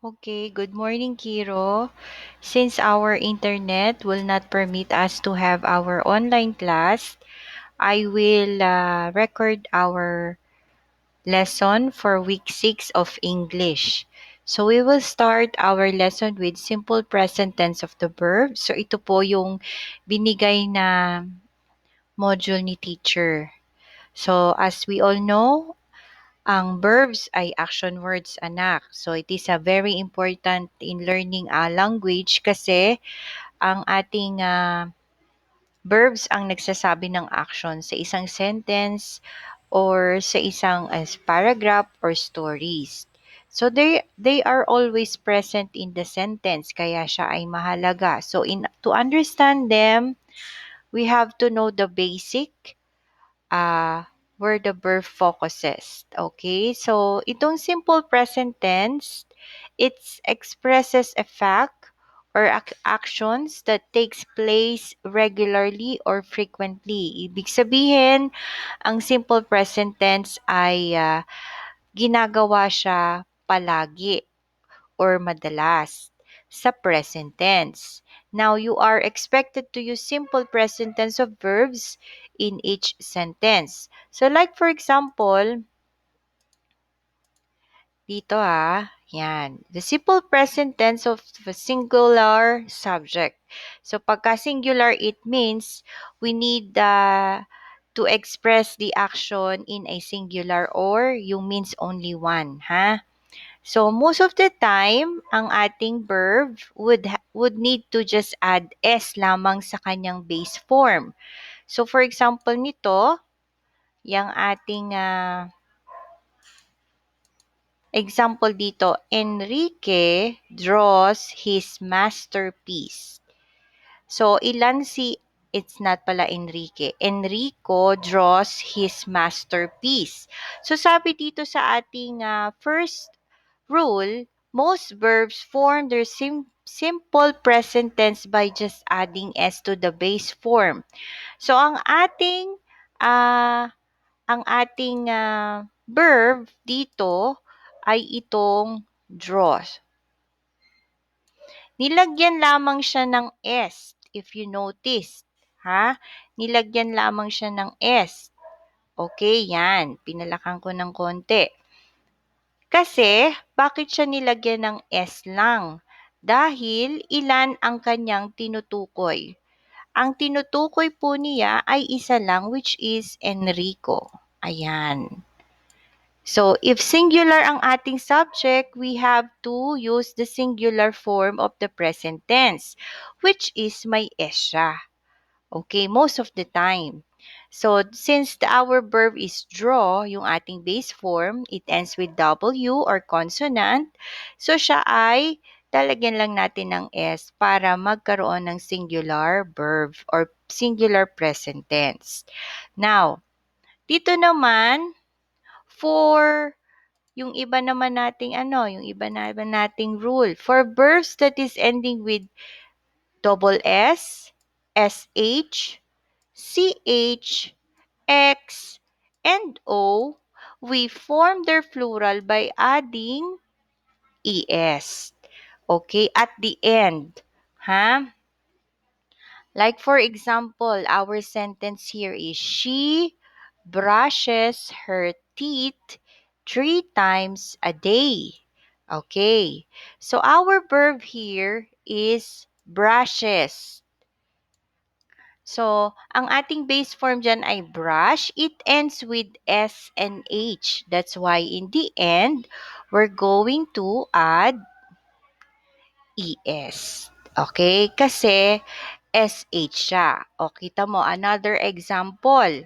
Okay, good morning, Kiro. Since our internet will not permit us to have our online class, I will record our lesson for week 6 of English. So we will start our lesson with simple present tense of the verb. So ito po yung binigay na module ni teacher. So as we all know, ang verbs ay action words, anak. So, it is a very important in learning a language kasi ang ating verbs ang nagsasabi ng action sa isang sentence or sa isang paragraph or stories. So, they are always present in the sentence, kaya siya ay mahalaga. So, to understand them, we have to know the basic uh, where the verb focuses. Okay? So, itong simple present tense, it expresses a fact or actions that takes place regularly or frequently. Ibig sabihin, ang simple present tense ay ginagawa siya palagi or madalas sa present tense. Now, you are expected to use simple present tense of verbs in each sentence. So, like for example, dito yan. The simple present tense of the singular subject. So, pagka singular, it means we need to express the action in a singular or yung means only one, ha? So, most of the time, ang ating verb would need to just add S lamang sa kanyang base form. So, for example nito, yung ating example dito, Enrique draws his masterpiece. So, it's not pala Enrique. Enrico draws his masterpiece. So, sabi dito sa ating first rule, most verbs form their simple present tense by just adding S to the base form. So, uh, ang ating verb dito ay itong draws. Nilagyan lamang siya ng S, if you notice. Ha? Nilagyan lamang siya ng S. Okay, yan. Pinalakan ko ng konti. Kasi, bakit siya nilagyan ng S lang? Dahil ilan ang kanyang tinutukoy. Ang tinutukoy po niya ay isa lang, which is Enrico. Ayan. So, if singular ang ating subject, we have to use the singular form of the present tense, which is may S siya. Okay, most of the time. So, since our verb is draw, yung ating base form, it ends with W or consonant. So, siya ay talagyan lang natin ng S para magkaroon ng singular verb or singular present tense. Now, dito naman, for yung iba naman nating rule. For verbs that is ending with double S, SH, CH, X, and O, we form their plural by adding ES. Okay, at the end. Ha? Like for example, our sentence here is, she brushes her teeth 3 times a day. Okay. So our verb here is brushes. So, ang ating base form dyan ay brush. It ends with S and H. That's why in the end, we're going to add ES. Okay? Kasi SH siya. O, kita mo, another example.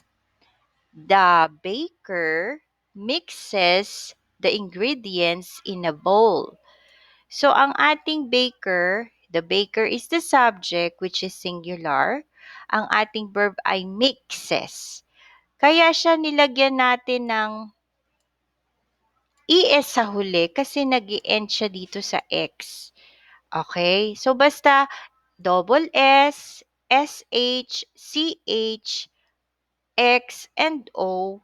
The baker mixes the ingredients in a bowl. So, ang ating baker, the baker is the subject which is singular. Ang ating verb ay mixes. Kaya siya nilagyan natin ng ES sa huli kasi nag-i-end siya dito sa X. Okay? So, basta double S, SH, CH, X, and O,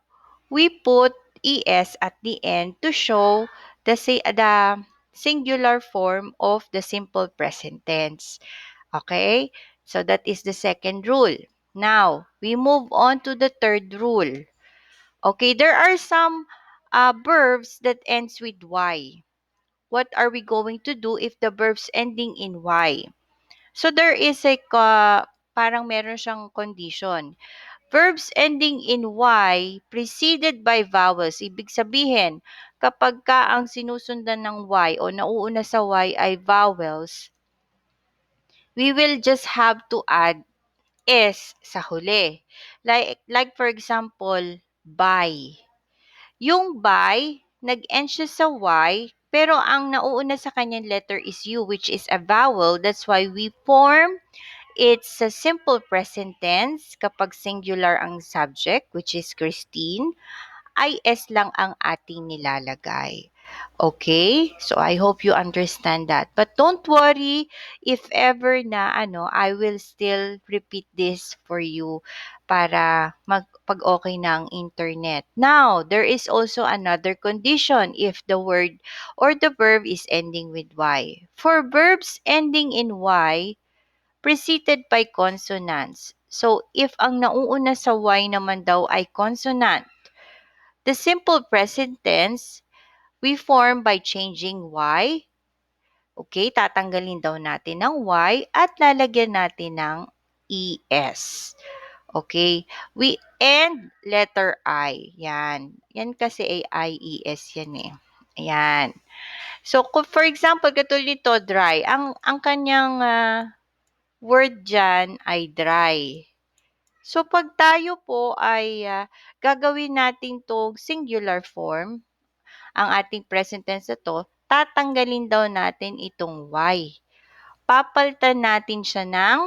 we put ES at the end to show the singular form of the simple present tense. Okay? So that is the second rule. Now, we move on to the third rule. Okay, there are some verbs that ends with Y. What are we going to do if the verbs ending in Y? So there is a parang meron siyang condition. Verbs ending in Y preceded by vowels. Ibig sabihin, kapag ka ang sinusundan ng Y o nauuna sa Y ay vowels, we will just have to add S sa huli. Like for example, by. Yung by, nag-end siya sa Y, pero ang nauuna sa kanyang letter is U, which is a vowel. That's why we form it's a simple present tense kapag singular ang subject, which is Christine. IS lang ang ating nilalagay. Okay? So, I hope you understand that. But don't worry if ever na I will still repeat this for you para pag okay na ang internet. Now, there is also another condition if the word or the verb is ending with Y. For verbs ending in Y, preceded by consonants. So, if ang nauuna sa Y naman daw ay consonant, the simple present tense, we form by changing Y. Okay, tatanggalin daw natin ng Y at lalagyan natin ng ES. Okay, we end letter I. Yan. Yan kasi ay IES yan eh. Ayan. So, for example, katulad nito, dry. Ang kanyang word dyan ay dry. So, pag tayo po ay gagawin natin tong singular form, ang ating present tense na to, tatanggalin daw natin itong Y. Papalitan natin siya ng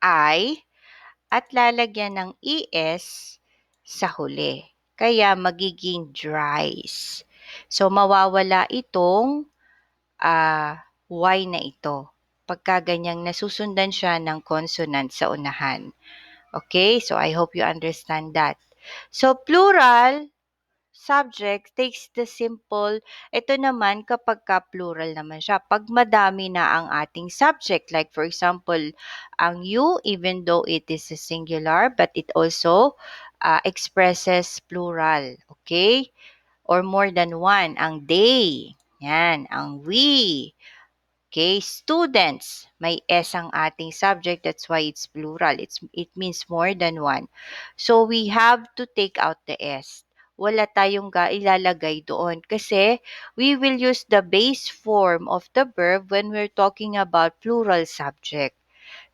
I at lalagyan ng ES sa huli. Kaya magiging dries. So, mawawala itong Y na ito. Pagka ganyang nasusundan siya ng consonant sa unahan. Okay? So, I hope you understand that. So, plural subject takes the simple, ito naman kapag ka plural naman siya. Pag madami na ang ating subject, like for example, ang you, even though it is a singular, but it also expresses plural. Okay? Or more than one. Ang they, yan, ang we, okay, students, may S ang ating subject, that's why it's plural. It means more than one. So, we have to take out the S. Wala tayong ilalagay doon kasi we will use the base form of the verb when we're talking about plural subject.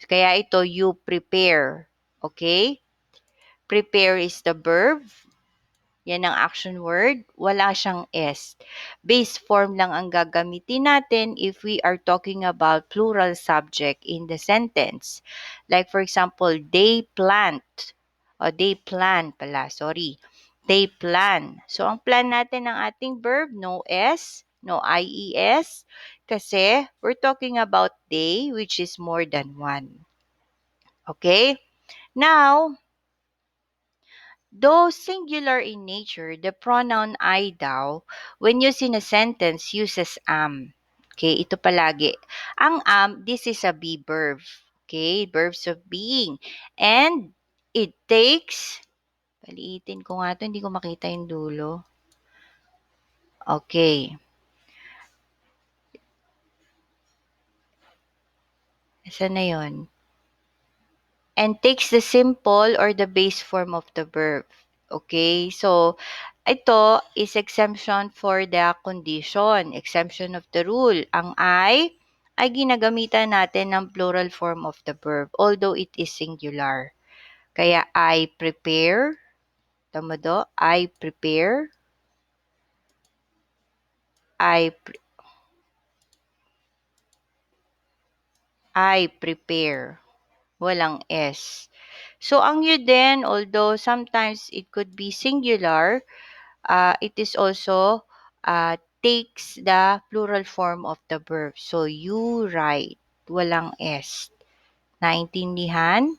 Kaya ito, you prepare. Okay? Prepare is the verb. Yan ang action word. Wala siyang S. Base form lang ang gagamitin natin if we are talking about plural subject in the sentence. Like for example, they plant. O they plan pala, sorry. They plan. So, ang plan natin ng ating verb, no S, no IES, kasi we're talking about they, which is more than one. Okay? Now, though singular in nature, the pronoun I daw, when used in a sentence, uses am. Okay, ito palagi. Ang am, this is a be verb. Okay, verbs of being. And it takes, paliitin ko nga ito, hindi ko makita yung dulo. Okay. Saan na yun? And takes the simple or the base form of the verb. Okay, so ito is exemption for the condition, exemption of the rule. Ang ay ginagamitan natin ng plural form of the verb, although it is singular. Kaya I prepare, tama do? I prepare, I prepare. Walang S. So, ang you din, although sometimes it could be singular, it is also takes the plural form of the verb. So, you write. Walang S. Naintindihan?